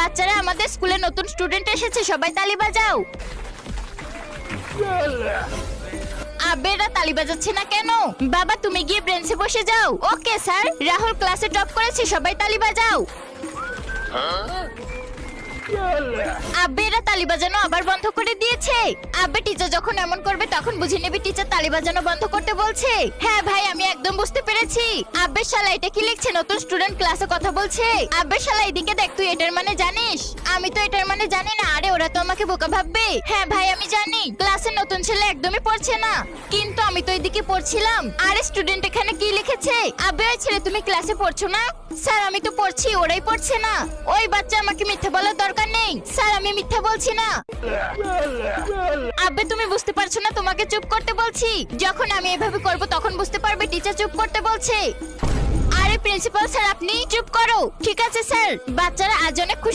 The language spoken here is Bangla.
বাচ্চারা আমাদের স্কুলে নতুন স্টুডেন্ট এসেছে, সবাই তালি বাজাও। আবে এরা তালি বাজাচ্ছে না কেন? বাবা তুমি গিয়ে বেঞ্চে বসে যাও। Okay sir. রাহুল ক্লাসে টপ করেছে, সবাই তালি বাজাও। আব্বে এরা তালি বাজানো আবার বন্ধ করে দিয়েছে। আব্বে টিচার যখন এমন করবে তখন বুঝে নেবে টিচার তালি বাজানো বন্ধ করতে বলছে। হ্যাঁ ভাই আমি একদম বুঝতে পেরেছি। আব্বে শালা এটা কি লিখছে? নতুন স্টুডেন্ট ক্লাসে কথা বলছে। আব্বে শালা এদিকে দেখ, তুই এটার মানে জানিস? আমি তো এটার মানে জানি না। আরে ওরা তো আমাকে বোকা ভাববে। হ্যাঁ ভাই আমি জানি ক্লাসে নতুন ছেলে একদমই পড়ছে না, কিন্তু আমি তো এদিকে পড়ছিলাম। আরে স্টুডেন্ট এখানে কি লিখেছে? আব্বে ওই ছেলে তুমি ক্লাসে পড়ছো না? স্যার আমি তো পড়ছি, ওরাই পড়ছে না। ওই বাচ্চা আমাকে মিথ্যা বলার দরকার নেই। স্যার আমি মিথ্যা বলছি না। আব্বে তুমি বুঝতে পারছো না? তোমাকে চুপ করতে বলছি। যখন আমি এভাবে করব তখন বুঝতে পারবে টিচার চুপ করতে বলছে। আরে প্রিন্সিপাল স্যার আপনি চুপ করো। ঠিক আছে স্যার। বাচ্চারা আজ অনেক খুশি।